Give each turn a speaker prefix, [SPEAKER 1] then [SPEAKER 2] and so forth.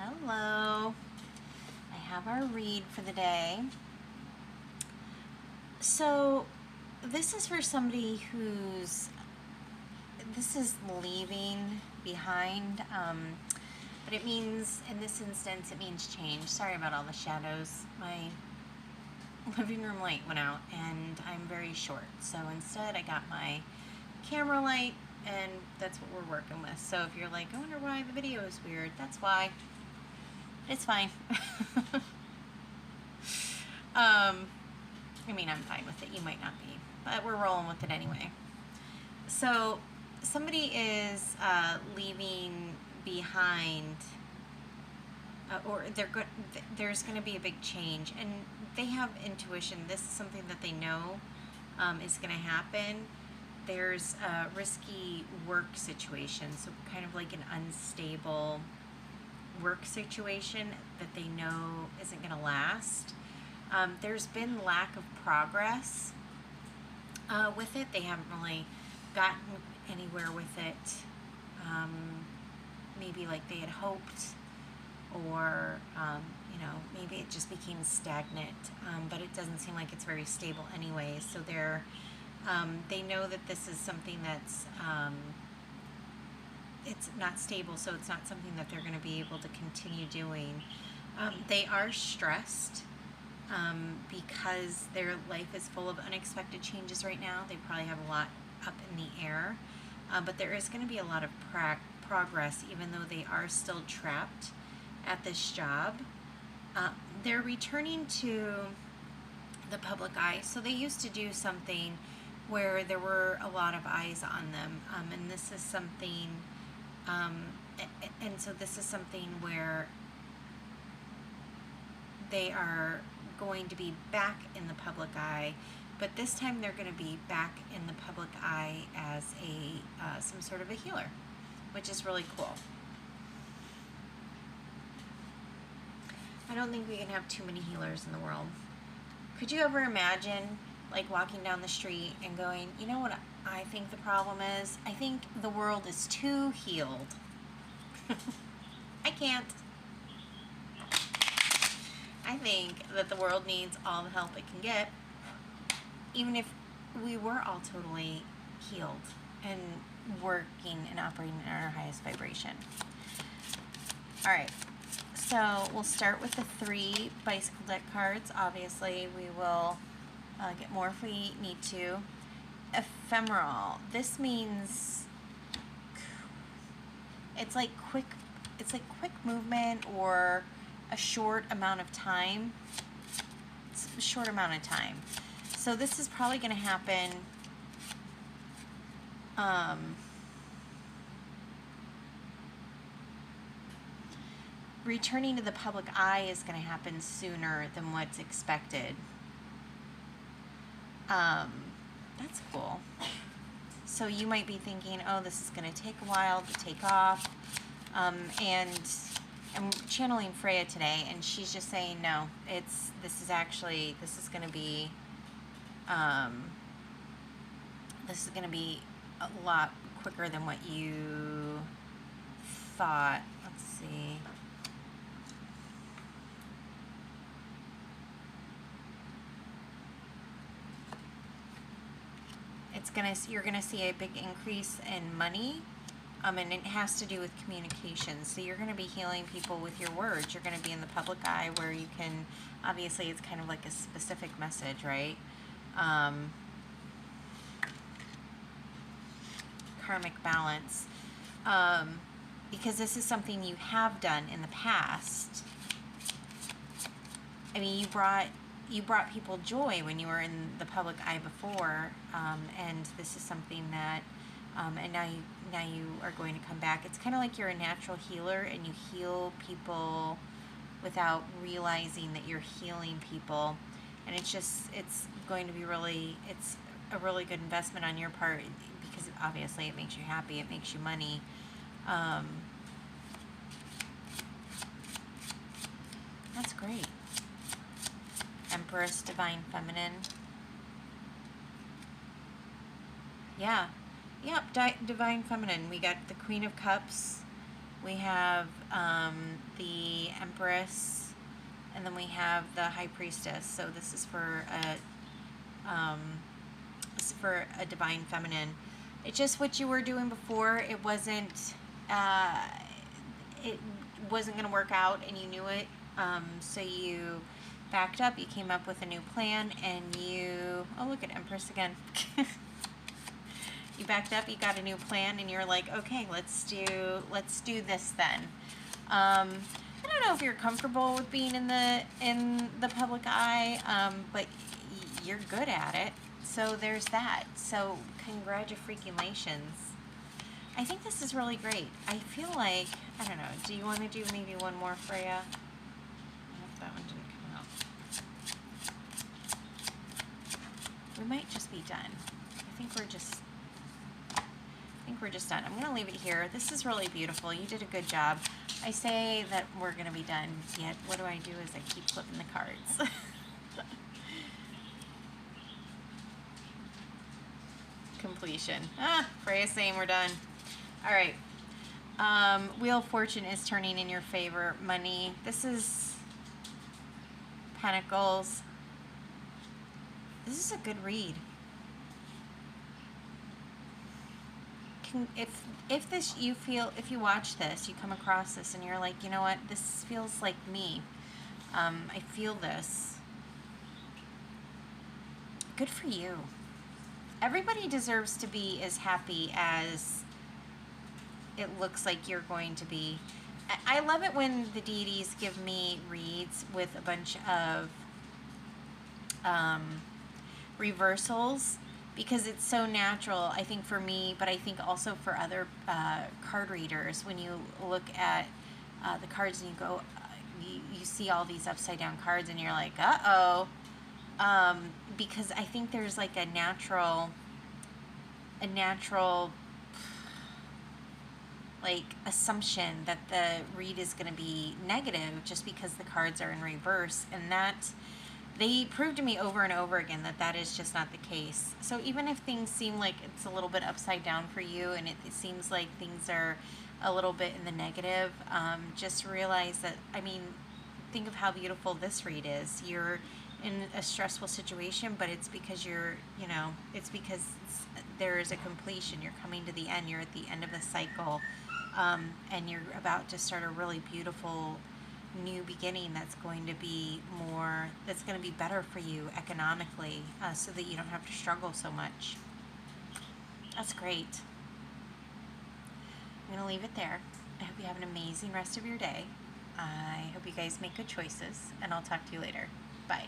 [SPEAKER 1] Hello. I have our read for the day. So, this is for somebody this is leaving behind, but it means, in this instance, it means change. Sorry about all the shadows. My living room light went out, and I'm very short. So instead, I got my camera light, and that's what we're working with. So if you're like, I wonder why the video is weird, that's why. It's fine. I mean, I'm fine with it. You might not be, but we're rolling with it anyway. So somebody is leaving behind, there's going to be a big change, and they have intuition. This is something that they know is going to happen. There's a risky work situation, so kind of like an unstable work situation that they know isn't going to last. There's been lack of progress with it. They haven't really gotten anywhere with it, maybe like they had hoped, or maybe it just became stagnant, but it doesn't seem like it's very stable anyway. So they know that this is something that's it's not stable, so it's not something that they're going to be able to continue doing. They are stressed because their life is full of unexpected changes right now. They probably have a lot up in the air, but there is going to be a lot of progress, even though they are still trapped at this job. They're returning to the public eye. So they used to do something where there were a lot of eyes on them, and this is something, and so this is something where they are going to be back in the public eye, but this time they're going to be back in the public eye as some sort of a healer, which is really cool. I don't think we can have too many healers in the world. Could you ever imagine like walking down the street and going, you know what I think the problem is? I think the world is too healed. I can't. I think that the world needs all the help it can get, even if we were all totally healed and working and operating in our highest vibration. All right, so we'll start with the 3 bicycle deck cards. Obviously, we will get more if we need to. Ephemeral. This means it's like quick movement, or a short amount of time. It's a short amount of time. So this is probably going to happen returning to the public eye is going to happen sooner than what's expected. That's cool. So you might be thinking, oh, this is going to take a while to take off. And I'm channeling Freya today, and she's just saying, no, this is going to be a lot quicker than what you thought. Let's see. You're gonna see a big increase in money, and it has to do with communication. So you're gonna be healing people with your words. You're gonna be in the public eye where you can, obviously it's kind of like a specific message, right? Karmic balance, because this is something you have done in the past. I mean, you brought people joy when you were in the public eye before, and this is something that, and now you are going to come back. It's kind of like you're a natural healer, and you heal people without realizing that you're healing people, and it's going to be it's a really good investment on your part, because obviously it makes you happy, it makes you money. That's great. Empress, Divine Feminine. Yeah. Yep, Divine Feminine. We got the Queen of Cups, We have the Empress, and then we have the High Priestess. So this is for a divine feminine. It's just what you were doing before. It wasn't going to work out, and you knew it. So you backed up. You came up with a new plan, and you look at Empress again. You backed up, you got a new plan, and you're like, okay, let's do this then. I don't know if you're comfortable with being in the public eye, but you're good at it. So there's that. So congratulations. I think this is really great. I feel like, I don't know, do you want to do maybe one more, Freya? I hope that one didn't come out. We might just be done. I think we're just done. I'm going to leave it here. This is really beautiful. You did a good job. I say that we're going to be done, yet what do I do is I keep flipping the cards. Completion. Freya's saying we're done. All right. Wheel of Fortune is turning in your favor. Money. This is Pentacles. This is a good read. If you watch this, you come across this and you're like, you know what, this feels like me. I feel this. Good for you. Everybody deserves to be as happy as it looks like you're going to be. I love it when the deities give me reads with a bunch of reversals, because it's so natural, I think, for me, but I think also for other card readers. When you look at the cards and you go, you see all these upside down cards and you're like, uh-oh. Because I think there's like a natural like assumption that the read is going to be negative just because the cards are in reverse, and that they prove to me over and over again that is just not the case. So even if things seem like it's a little bit upside down for you, and it seems like things are a little bit in the negative, just realize that, I mean, think of how beautiful this read is. You're in a stressful situation, but it's because it's because there is a completion. You're coming to the end. You're at the end of the cycle, and you're about to start a really beautiful new beginning that's going to be better for you economically, so that you don't have to struggle so much. That's great. I'm going to leave it there. I hope you have an amazing rest of your day. I hope you guys make good choices, and I'll talk to you later. Bye.